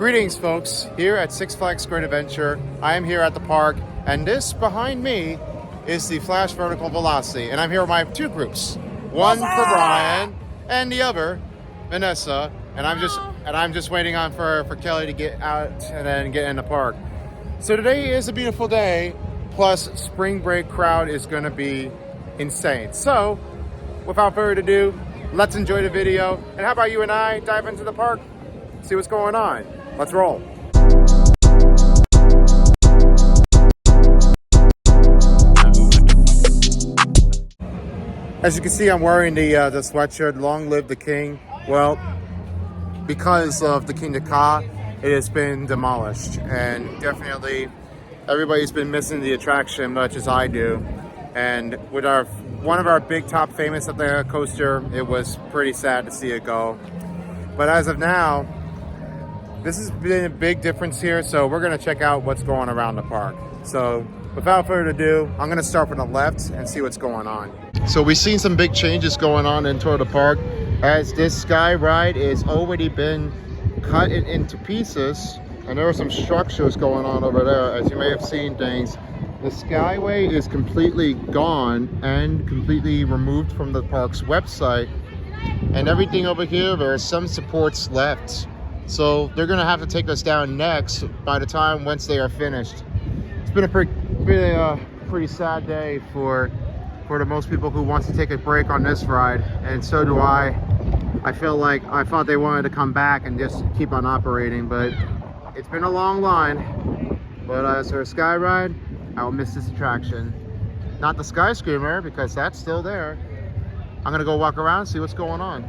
Greetings, folks, here at Six Flags Great Adventure. I am here at the park, and this behind me is the Flash Vertical Velocity, and I'm here with my two groups. One for Brian and the other, Vanessa, and I'm just waiting on for Kelly to get out and then get in the park. So today is a beautiful day, plus spring break crowd is going to be insane. So without further ado, let's enjoy the video. And how about you and I dive into the park, see what's going on. Let's roll. As you can see, I'm wearing the sweatshirt, Long Live the King. Well, because of the Kingda Ka, it has been demolished. And definitely, everybody's been missing the attraction, much as I do. And with one of our big top famous Atlanta coaster, it was pretty sad to see it go. But as of now, this has been a big difference here, so we're gonna check out what's going around the park. So without further ado, I'm gonna start from the left and see what's going on. So we've seen some big changes going on in the park, as this sky ride is already been cut into pieces, and there are some structures going on over there. As you may have seen things, the Skyway is completely gone and completely removed from the park's website, and everything over here, there are some supports left. So they're gonna have to take us down next by the time once they are finished. It's been a pretty sad day for the most people who wants to take a break on this ride, and so do I. I thought they wanted to come back and just keep on operating, but it's been a long line. But as for a sky ride, I will miss this attraction. Not the Sky Screamer, because that's still there. I'm gonna go walk around, see what's going on.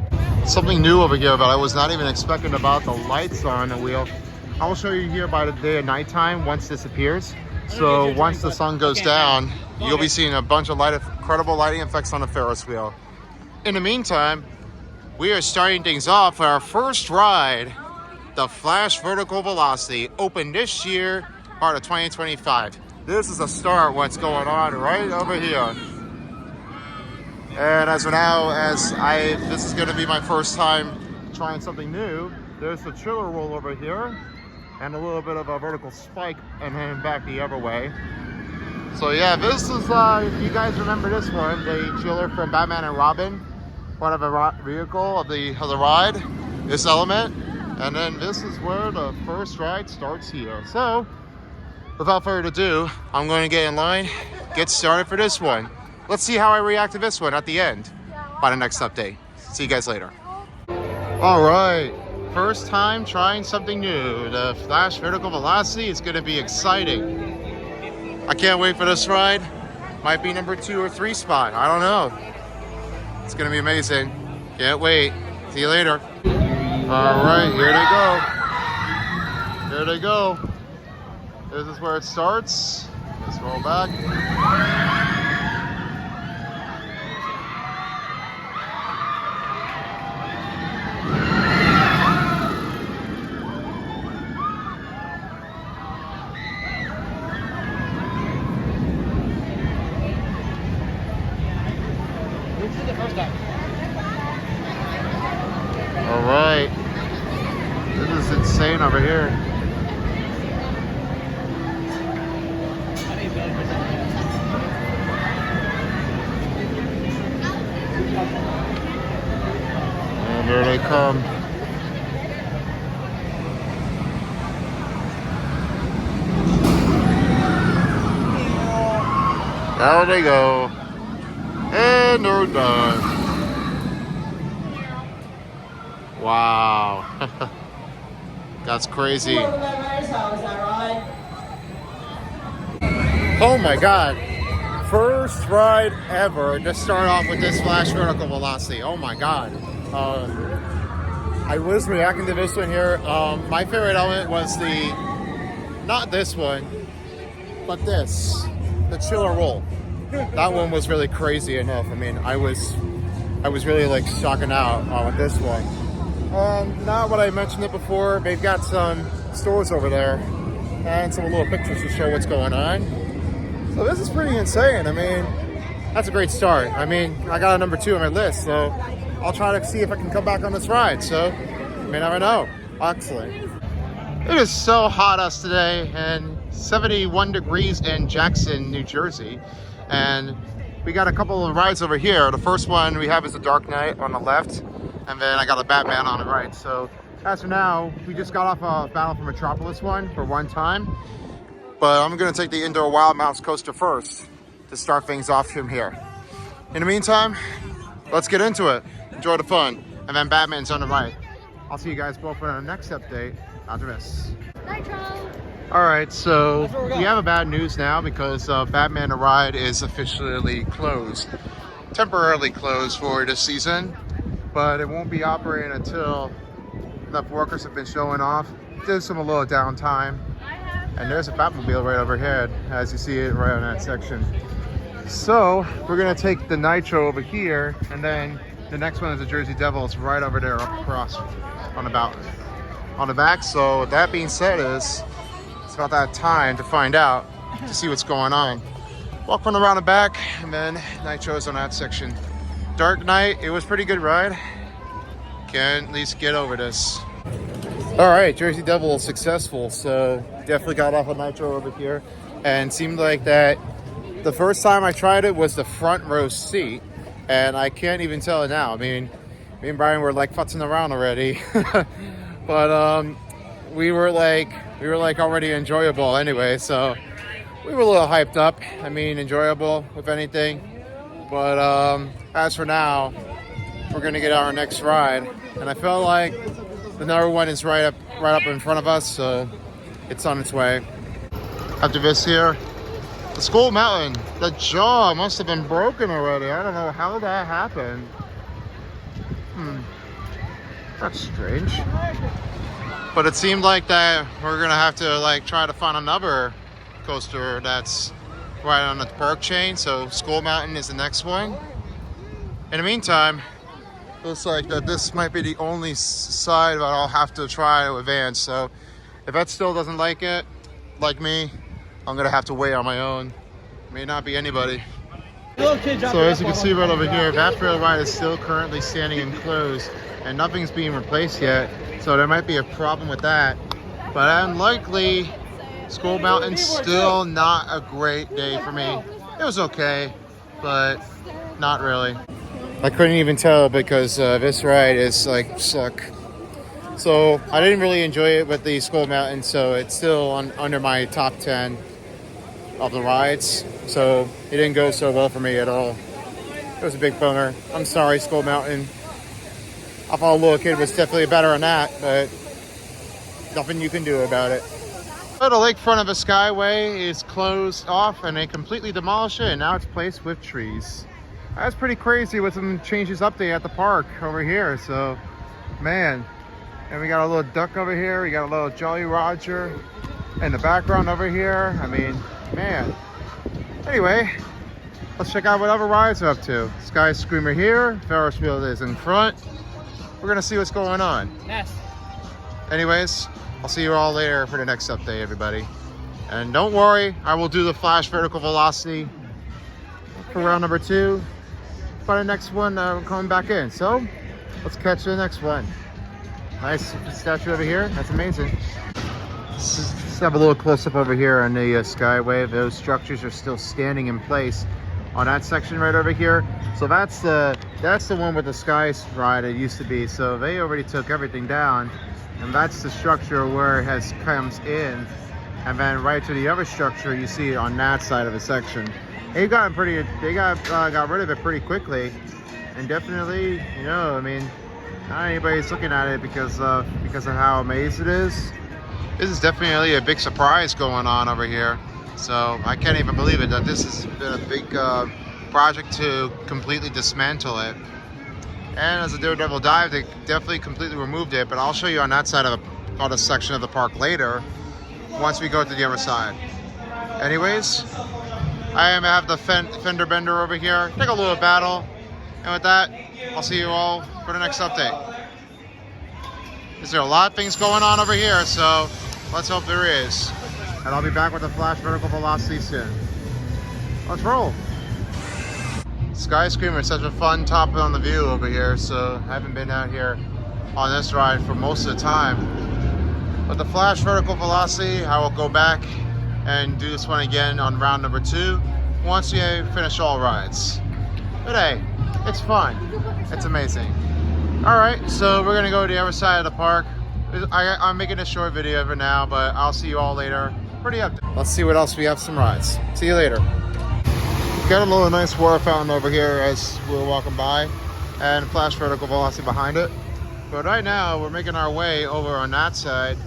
Something new over here that I was not even expecting about the lights on the wheel. I will show you here by the day and nighttime once this appears. So once the sun goes down, you'll be seeing a bunch of incredible lighting effects on the Ferris wheel. In the meantime, we are starting things off with our first ride, the Flash Vertical Velocity, opened this year, part of 2025. This is a start of what's going on right over here. And as of now, this is going to be my first time trying something new. There's the chiller roll over here, and a little bit of a vertical spike, and then back the other way. So yeah, this is, if you guys remember this one, the chiller from Batman and Robin, part of a vehicle of the ride, this element. And then this is where the first ride starts here. So without further ado, I'm going to get in line, get started for this one. Let's see how I react to this one at the end by the next update. See you guys later. All right, first time trying something new. The Flash Vertical Velocity is going to be exciting. I can't wait for this ride. Might be number 2 or 3 spot. I don't know. It's going to be amazing. Can't wait. See you later. All right, here they go. Here they go. This is where it starts. Let's roll back. All right, this is insane over here. And there they come. There they go. And they're done. Wow. That's crazy. Oh my God. First ride ever to start off with this Flash Vertical Velocity. Oh my God. I was reacting to this one here. My favorite element was not this one, but this, the chiller roll. That one was really crazy enough. I mean, I was really like shocking out with this one. Now, what I mentioned it before, they've got some stores over there and some little pictures to show what's going on. So this is pretty insane. I mean, that's a great start. I mean, I got a number 2 on my list, so I'll try to see if I can come back on this ride. So, you may never know. Excellent. It is so hot us today, and 71 degrees in Jackson, New Jersey. And we got a couple of rides over here. The first one we have is the Dark Knight on the left, and then I got a Batman on the right. So as for now, we just got off a Battle for Metropolis one for one time. But I'm gonna take the Indoor Wild Mouse Coaster first to start things off from here. In the meantime, let's get into it. Enjoy the fun. And then Batman's on the right. I'll see you guys both on the next update after this. Nitro! Alright, so we have a bad news now because Batman the Ride is officially closed. Temporarily closed for this season, but it won't be operating until enough workers have been showing off. There's a little downtime. And there's a Batmobile right overhead, as you see it right on that section. So we're gonna take the Nitro over here, and then the next one is the Jersey Devils right over there up across on the back. So with that being said, it's about that time to find out, to see what's going on. Walking around the back, and then Nitro's on that section. Dark Knight, it was a pretty good ride. Can at least get over this. All right, Jersey Devil is successful, so definitely got off a Nitro over here, and seemed like that the first time I tried it was the front row seat, and I can't even tell it now. I mean, me and Brian were like futzing around already, but we were like already enjoyable anyway, so we were a little hyped up. I mean, enjoyable if anything, but as for now, we're gonna get our next ride, and I felt like the number one is right up in front of us, so it's on its way. After this here, the Skull Mountain. The jaw must have been broken already. I don't know how that happened. That's strange. But it seemed like that we're gonna have to like try to find another coaster that's right on the park chain. So Skull Mountain is the next one. In the meantime, looks like that this might be the only side that I'll have to try to advance. So if that still doesn't like it, like me, I'm gonna have to wait on my own. May not be anybody. So as you can see right over here, that trail ride is still currently standing and closed, and nothing's being replaced yet. So there might be a problem with that. But unlikely, Skull Mountain's still not a great day for me. It was okay, but not really. I couldn't even tell because this ride is like suck. So I didn't really enjoy it with the Skull Mountain, so it's still under my top 10 of the rides. So it didn't go so well for me at all. It was a big bummer. I'm sorry, Skull Mountain. I thought a little kid was definitely better on that, but nothing you can do about it. So the lakefront of the Skyway is closed off, and they completely demolished it, and now it's placed with trees. That's pretty crazy with some changes update at the park over here. So, man, and we got a little duck over here. We got a little Jolly Roger in the background over here. I mean, man. Anyway, let's check out what other rides are up to. Sky Screamer here. Ferris wheel is in front. We're gonna see what's going on. Yes. Anyways, I'll see you all later for the next update, everybody. And don't worry, I will do the Flash Vertical Velocity for round number 2. By the next one, coming back in. So let's catch the next one. Nice statue over here. That's amazing. Let's have a little close up over here on the Skyway. Those structures are still standing in place on that section right over here. So that's the one with the Sky Ride it used to be. So they already took everything down, and that's the structure where it comes in, and then right to the other structure you see on that side of the section. They got rid of it pretty quickly, and definitely, you know, I mean, not anybody's looking at it because of how amazed it is. This is definitely a big surprise going on over here. So I can't even believe it that this has been a big project to completely dismantle it. And as a Daredevil Dive, they definitely completely removed it. But I'll show you on that side of the section of the park later, once we go to the other side. Anyways, I have the fender bender over here. Take a little battle. And with that, I'll see you all for the next update. There's a lot of things going on over here, so let's hope there is. And I'll be back with the Flash Vertical Velocity soon. Let's roll. Sky Screamer is such a fun top on the view over here, so I haven't been out here on this ride for most of the time. With the Flash Vertical Velocity, I will go back and do this one again on round number 2 once we finish all rides. But hey, it's fun. It's amazing. All right, so we're gonna go to the other side of the park. I'm making a short video for now, but I'll see you all later. Pretty update. Let's see what else we have some rides. See you later. Got a little nice water fountain over here as we're walking by, and Flash Vertical Velocity behind it. But right now we're making our way over on that side.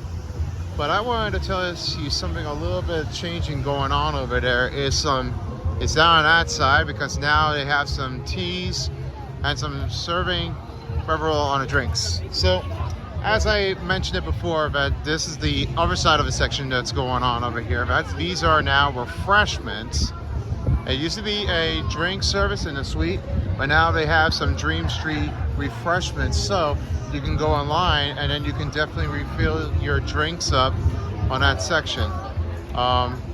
But I wanted to tell you something a little bit changing going on over there. It's down on that side because now they have some teas and some serving several on the drinks. So as I mentioned it before, that this is the other side of the section that's going on over here. These are now refreshments. It used to be a drink service in the suite, but now they have some Dream Street refreshments. So you can go online and then you can definitely refill your drinks up on that section.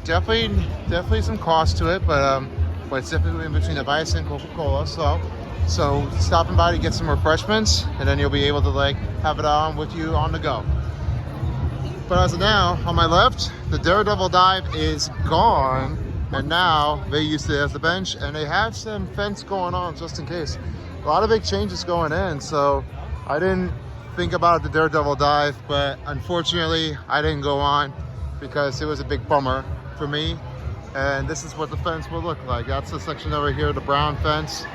Definitely some cost to it, but it's definitely in between the Vice and Coca-Cola. So stopping by to get some refreshments, and then you'll be able to like have it on with you on the go. But as of now, on my left, the Daredevil Dive is gone, and now they used it as the bench, and they have some fence going on just in case. A lot of big changes going in, so I didn't think about the Daredevil Dive, but unfortunately I didn't go on because it was a big bummer for me. And this is what the fence will look like. That's the section over here, the brown fence.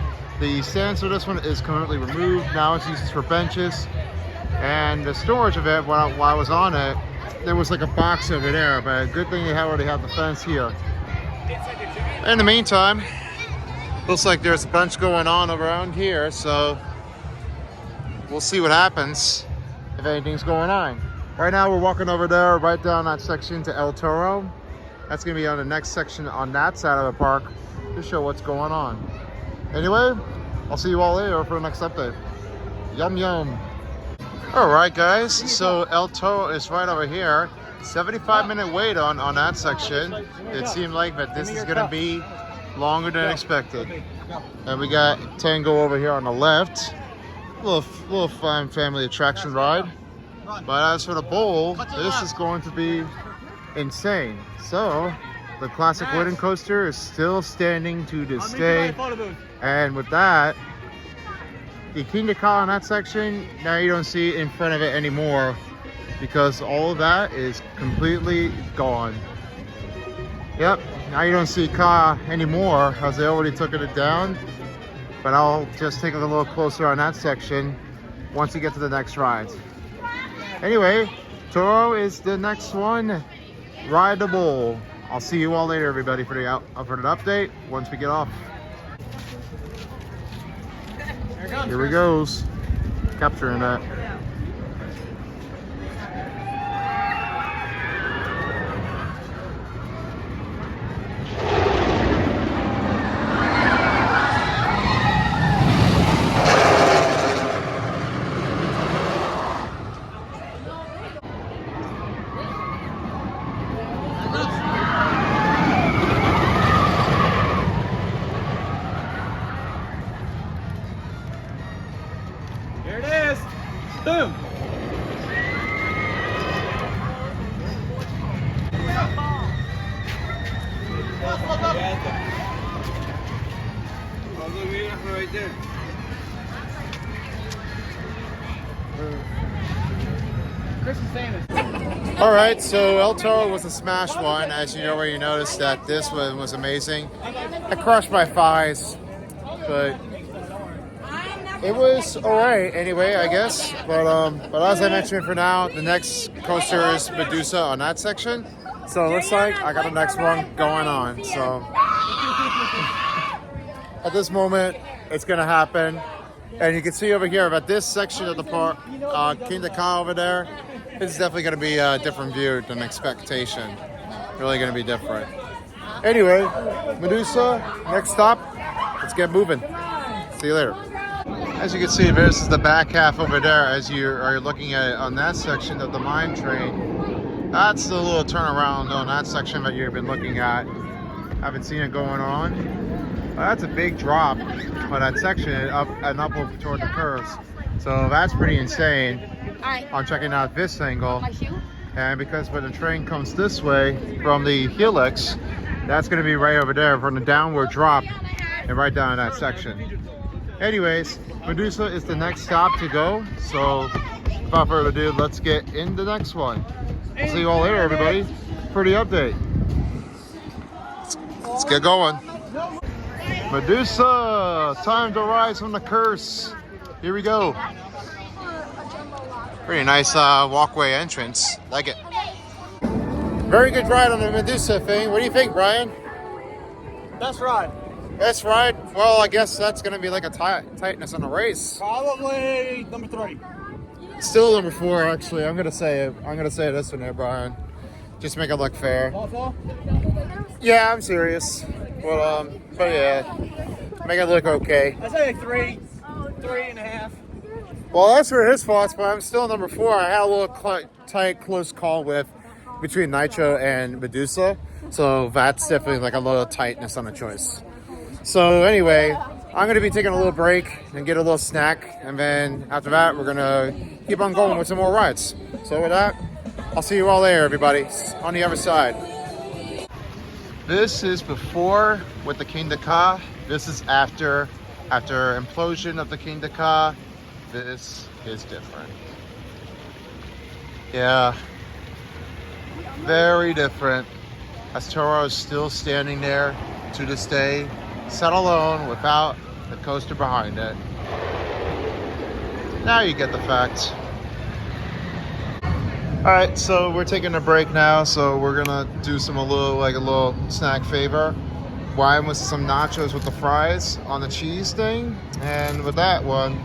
The stands for this one is currently removed. Now it's used for benches. And the storage of it, while I was on it, there was like a box over there, but a good thing they already have the fence here. In the meantime, looks like there's a bunch going on around here, so we'll see what happens if anything's going on. Right now we're walking over there, right down that section to El Toro. That's gonna be on the next section on that side of the park to show what's going on. Anyway, I'll see you all later for the next update. Yum yum. All right guys, so El Toro is right over here. 75-minute wait on that section. It seemed like that this is gonna be longer than expected. And we got Tango over here on the left. Little fun family attraction ride. But as for the bowl, this is going to be insane. So the classic wooden coaster is still standing to this day. And with that, the Kingda Ka on that section, now you don't see it in front of it anymore because all of that is completely gone. Yep, now you don't see Ka anymore as they already took it down. But I'll just take a little closer on that section once you get to the next ride. Anyway, Toro is the next one. Ride the bull. I'll see you all later, everybody, for the update once we get off. Here we goes. Capturing that. Here it is. Boom. Right there. Chris is saying it. All right, so El Toro was a smash one. As you already noticed that this one was amazing. I crushed my thighs, but it was all right anyway, I guess. But as I mentioned for now, the next coaster is Medusa on that section. So it looks like I got the next one going on. So at this moment, it's gonna happen. And you can see over here that this section of the park, Kingda Ka over there, is definitely gonna be a different view than expectation. Really gonna be different. Anyway, Medusa, next stop. Let's get moving. See you later. As you can see, this is the back half over there as you are looking at it on that section of the mine train. That's the little turnaround on that section that you've been looking at. Haven't seen it going on. That's a big drop on that section up toward the curves. So that's pretty insane. On checking out this angle. And because when the train comes this way from the helix, that's going to be right over there from the downward drop and right down in that section. Anyways, Medusa is the next stop to go. So without further ado, let's get in the next one. I'll see you all later, everybody, for the update. Let's get going. Medusa, time to rise from the curse. Here we go. Pretty nice walkway entrance. Like it. Very good ride on the Medusa thing. What do you think, Brian? Best ride. Best ride? Well, I guess that's going to be like a tightness on the race. Probably number 3. Still number 4, actually. I'm gonna say this one there, Brian. Just make it look fair. Also? Yeah, I'm serious. But yeah, make it look okay. I say 3, 3.5. Well, that's for his faults, but I'm still number 4. I had a little tight, close call between Nitro and Medusa, so that's definitely like a little tightness on the choice. So anyway, I'm gonna be taking a little break and get a little snack, and then after that, we're gonna keep on going with some more rides. So with that, I'll see you all there, everybody, on the other side. This is before with the King de Ka. This is after implosion of the King de Ka. This is different. Yeah, very different. Astoro is still standing there to this day, set alone without the coaster behind it. Now you get the facts. All right, so we're taking a break now, so we're gonna do a little snack favor. Wine with some nachos with the fries on the cheese thing, and with that one,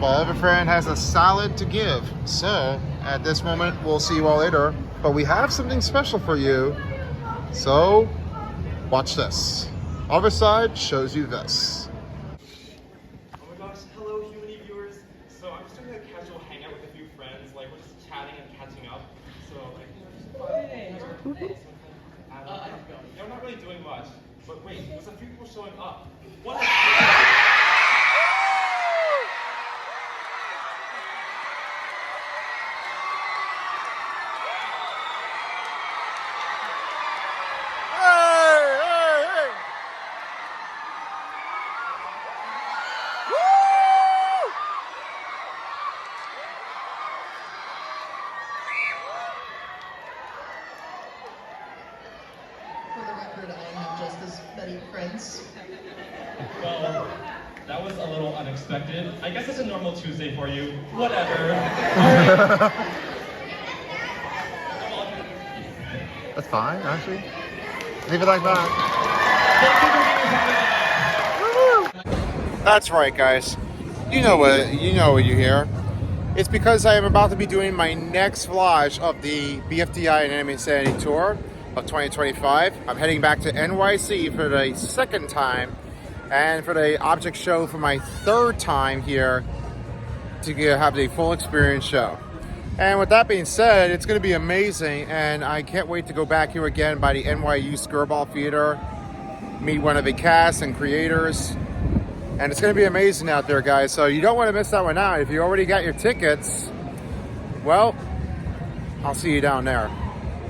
well, every friend has a salad to give. So at this moment, we'll see you all later, but we have something special for you. So watch this. Other side shows you this. Oh my gosh, hello Humanity viewers. So I'm just doing a casual hangout with a few friends, like we're just chatting and catching up. So like, we're not really doing much. But wait, there's a few people showing up. What is For the record, I have just as many friends. Well, that was a little unexpected. I guess it's a normal Tuesday for you. Whatever. That's fine, actually. Leave it like that. That's right, guys. You know what you hear. It's because I am about to be doing my next vlog of the BFDI and Anime Insanity Tour of 2025. I'm heading back to NYC for the second time, and for the object show for my third time here to have the full experience show. And with that being said, it's going to be amazing, and I can't wait to go back here again by the NYU Skirball Theater, meet one of the cast and creators, and it's going to be amazing out there, guys. So you don't want to miss that one out. If you already got your tickets, well, I'll see you down there.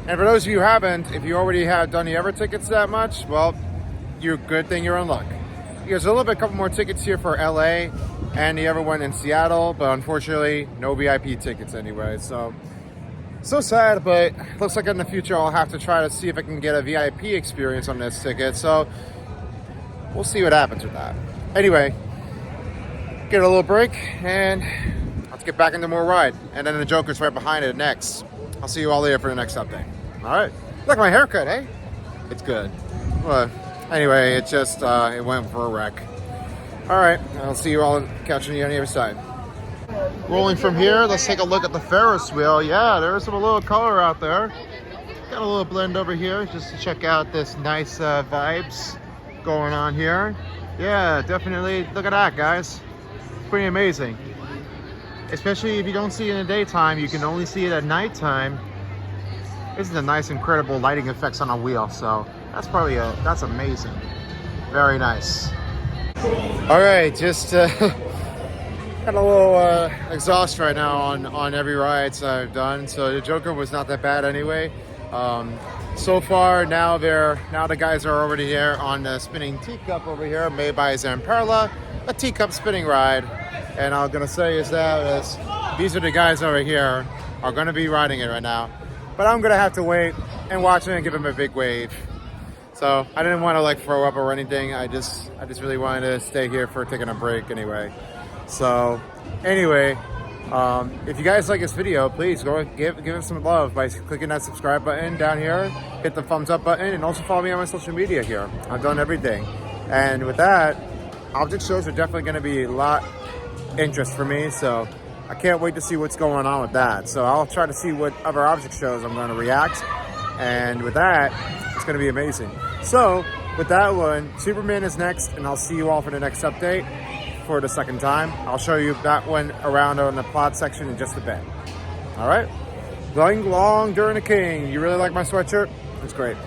And for those of you who haven't, if you already have done the ever tickets that much, well, good thing you're in luck. There's a couple more tickets here for LA and the other one in Seattle, but unfortunately, no VIP tickets anyway. So sad, but looks like in the future I'll have to try to see if I can get a VIP experience on this ticket. So we'll see what happens with that. Anyway, get a little break and let's get back into more ride. And then the Joker's right behind it next. I'll see you all there for the next update. All right. Look at my haircut, eh? It's good. Well, anyway, it just, it went for a wreck. All right. I'll see you all catching you on the other side. Rolling from here, let's take a look at the Ferris wheel. Yeah, there's some little color out there. Got a little blend over here just to check out this nice vibes going on here. Yeah, definitely. Look at that, guys. Pretty amazing. Especially if you don't see it in the daytime, you can only see it at nighttime. This is a nice, incredible lighting effects on a wheel. So that's that's amazing. Very nice. All right, just Got a little exhaust right now on every ride I've done. So the Joker was not that bad anyway. So far now the guys are already here on the spinning teacup over here made by Zamperla, a teacup spinning ride. And I'm gonna say is these are the guys over here are gonna be riding it right now. But I'm gonna have to wait and watch it and give them a big wave. So I didn't want to like throw up or anything. I just really wanted to stay here for taking a break anyway. So anyway, if you guys like this video, please go give it some love by clicking that subscribe button down here, hit the thumbs up button, and also follow me on my social media here. I've done everything. And with that, object shows are definitely going to be a lot interest for me. So I can't wait to see what's going on with that. So I'll try to see what other object shows I'm going to react. And with that, it's going to be amazing. So with that one, Superman is next, and I'll see you all for the next update for the second time. I'll show you that one around on the plot section in just a bit. All right? Going long during the King. You really like my sweatshirt? It's great.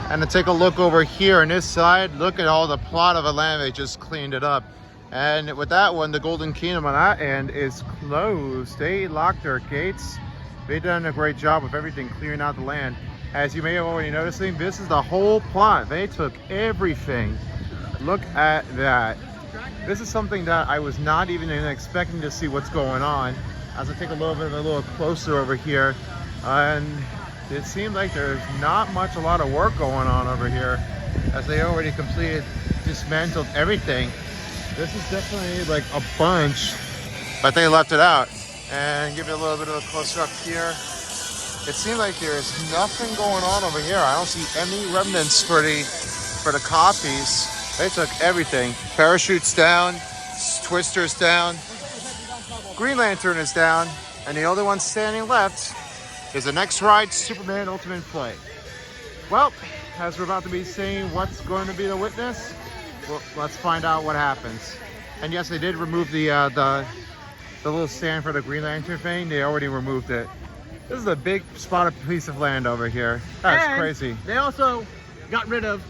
And to take a look over here on this side, look at all the plot of the land. They just cleaned it up. And with that one, the Golden Kingdom on that end is closed. They locked their gates. They've done a great job of everything, clearing out the land. As you may have already noticed, this is the whole plot. They took everything. Look at that. This is something that I was not even expecting to see what's going on. As I take a little closer over here, and it seems like there's not a lot of work going on over here, as they already dismantled everything. This is definitely like a bunch, but they left it out. And give you a little bit of a closer up here. It seems like there's nothing going on over here. I don't see any remnants for the copies. They took everything. Parachutes down, Twister's down, Green Lantern is down, and the only one standing left is the next ride, Superman Ultimate Flight. Well, as we're about to be seeing what's going to be the witness, well, let's find out what happens. And yes, they did remove the little stand for the Green Lantern thing. They already removed it. This is a big spotted piece of land over here. That's crazy. They also got rid of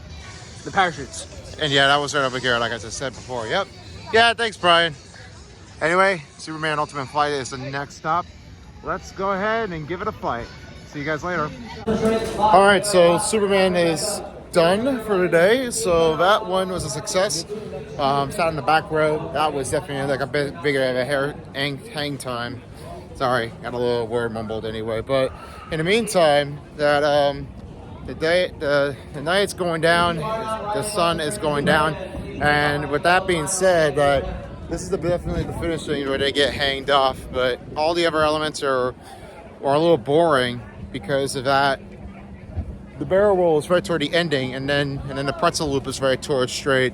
the parachutes. And yeah, that was right over here, like I just said before. Yep. Yeah, thanks, Brian. Anyway, Superman Ultimate Flight is the next stop. Let's go ahead and give it a flight. See you guys later. All right, so Superman is done for the day. So that one was a success. Sat in the back row. That was definitely like a bit bigger of a hang time. Sorry, got a little word mumbled anyway. But in the meantime, that the night's going down, the sun is going down, and with that being said, that this is definitely the finishing where they get hanged off. But all the other elements are a little boring because of that. The barrel roll is right toward the ending, and then the pretzel loop is right towards straight,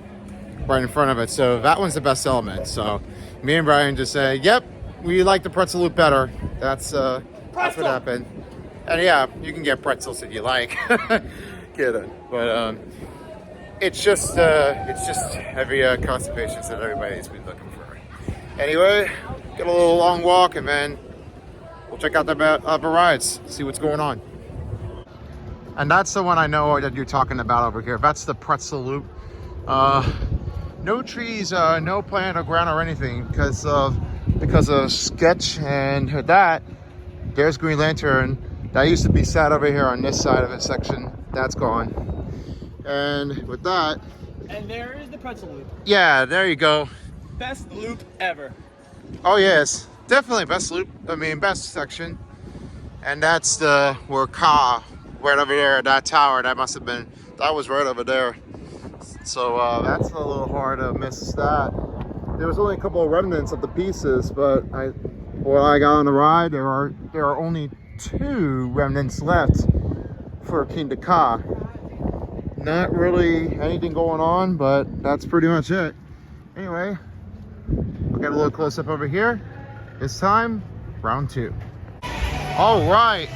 right in front of it. So that one's the best element. So me and Brian just say, "Yep, we like the pretzel loop better." That's what happened. And yeah, you can get pretzels if you like. Kidding, but it's just every constipation that everybody's been looking for. Anyway, get a little long walk, and then we'll check out the other rides, see what's going on. And that's the one I know that you're talking about over here. That's the pretzel loop. No trees, no plant or ground or anything because of sketch. And with that, there's Green Lantern. That used to be sat over here on this side of it section. That's gone. And with that, and there is the pretzel loop. Yeah, there you go. Best loop ever. Oh yes, definitely best loop. I mean, best section. And that's where Ka, right over there, that tower. That was right over there. So that's a little hard to miss that. There was only a couple of remnants of the pieces, but when I got on the ride, there are only 2 remnants left for King Ka. Not really anything going on, but that's pretty much it. Anyway, we'll get a little close up over here. This time, round 2. All right,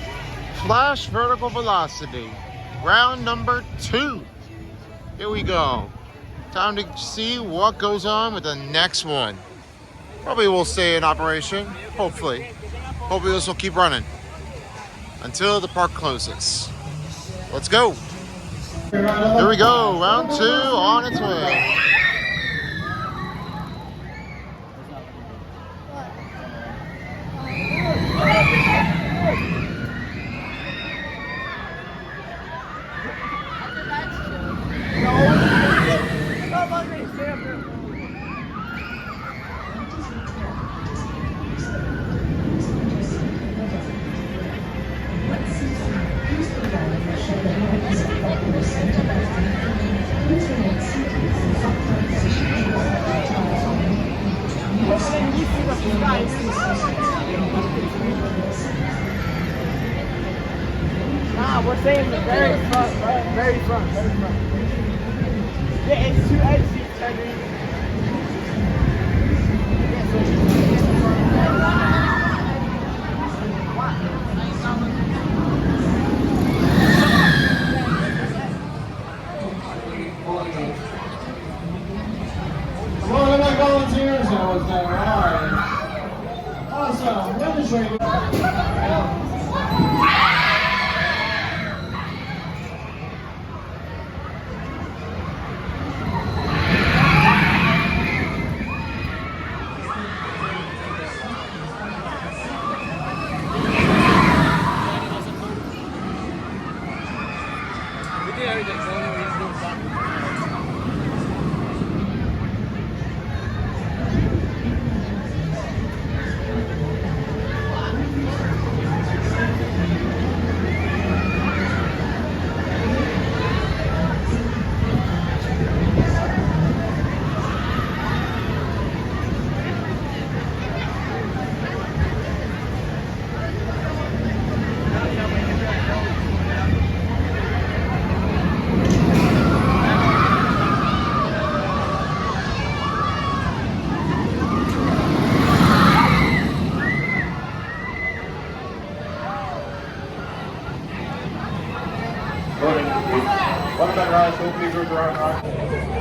Flash Vertical Velocity, round number 2. Here we go. Time to see what goes on with the next one. Probably will stay in operation, hopefully. Hopefully this will keep running until the park closes. Let's go. Here we go, round 2 on its way. we're saying the very front, bro. Very front, very front. Yeah, it's 2 exits, Henry. Well, look at my volunteers now is there. Alright. Awesome. Let me show you.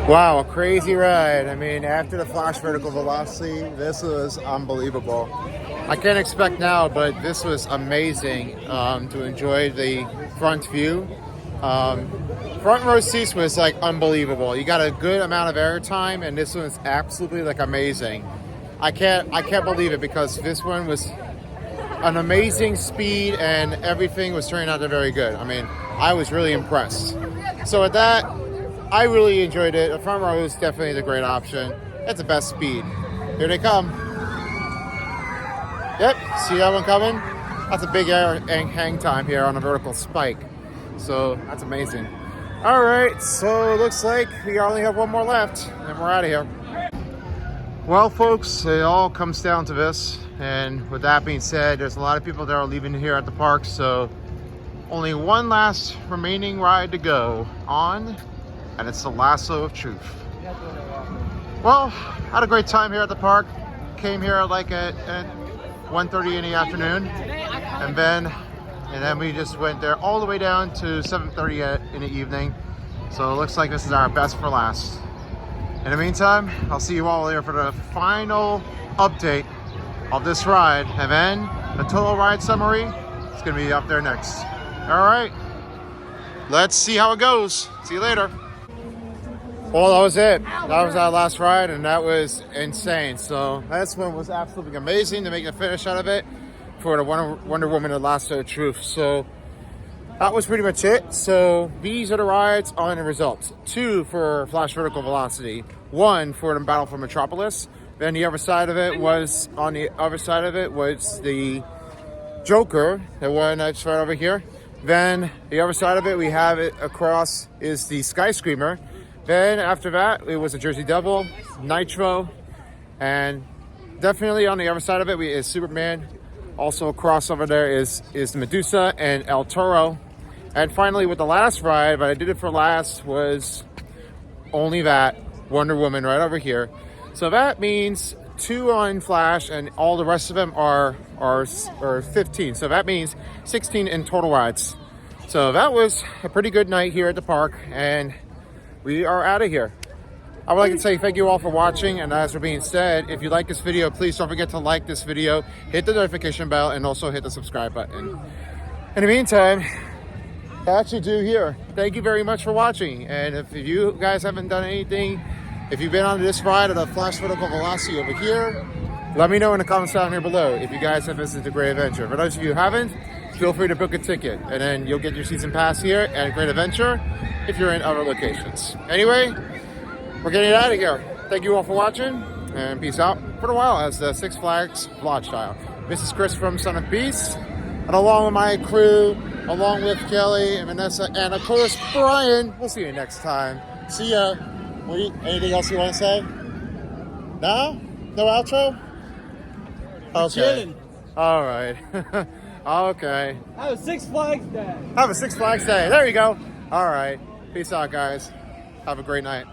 Wow, a crazy ride. I mean, after the Flash Vertical Velocity, this was unbelievable. I can't expect now, but this was amazing to enjoy the front view. Front row seats was like unbelievable. You got a good amount of airtime, and this one's absolutely like amazing. I can't believe it because this one was an amazing speed and everything was turning out to very good. I mean, I was really impressed. So with that, I really enjoyed it. The front row is definitely the great option. That's the best speed. Here they come. Yep, see that one coming? That's a big air and hang time here on a vertical spike. So that's amazing. All right, so it looks like we only have one more left and we're out of here. Well, folks, it all comes down to this. And with that being said, there's a lot of people that are leaving here at the park. So only one last remaining ride to go on. And it's the Lasso of Truth. Well, had a great time here at the park. Came here like at 1:30 in the afternoon, and then we just went there all the way down to 7:30 in the evening. So it looks like this is our best for last. In the meantime, I'll see you all here for the final update of this ride, and then the total ride summary is going to be up there next. All right, let's see how it goes. See you later. Well, that was it. That was our last ride, and that was insane. So this one was absolutely amazing to make a finish out of it for the Wonder Woman and Lasso of Truth. So that was pretty much it. So these are the rides on the results. 2 for Flash Vertical Velocity, 1 for the Battle for Metropolis. Then the other side of it was, on the other side of it was the Joker, the one that's right over here. Then the other side of it, we have it across is the Sky Screamer. Then after that, it was a Jersey Devil, Nitro, and definitely on the other side of it is Superman. Also across over there is Medusa and El Toro. And finally with the last ride, but I did it for last, was only that Wonder Woman right over here. So that means 2 on Flash and all the rest of them are 15. So that means 16 in total rides. So that was a pretty good night here at the park, and we are out of here. I would like to say thank you all for watching, and as for being said, if you like this video, please don't forget to like this video, hit the notification bell, and also hit the subscribe button. In the meantime, that's you do here. Thank you very much for watching, and if you guys haven't done anything, if you've been on this ride at a Flash Vertical Velocity over here, let me know in the comments down here below if you guys have visited Great Adventure. For those of you who haven't, feel free to book a ticket, and then you'll get your season pass here at Great Adventure if you're in other locations. Anyway, we're getting out of here. Thank you all for watching, and peace out for a while as the Six Flags vlog style. This is Chris from Son of Peace, and along with my crew, along with Kelly and Vanessa, and of course Brian. We'll see you next time. See ya. Anything else you want to say? No? No outro? Okay. Chilling. All right. Okay. Have a Six Flags day. Have a Six Flags day. There you go. All right. Peace out, guys. Have a great night.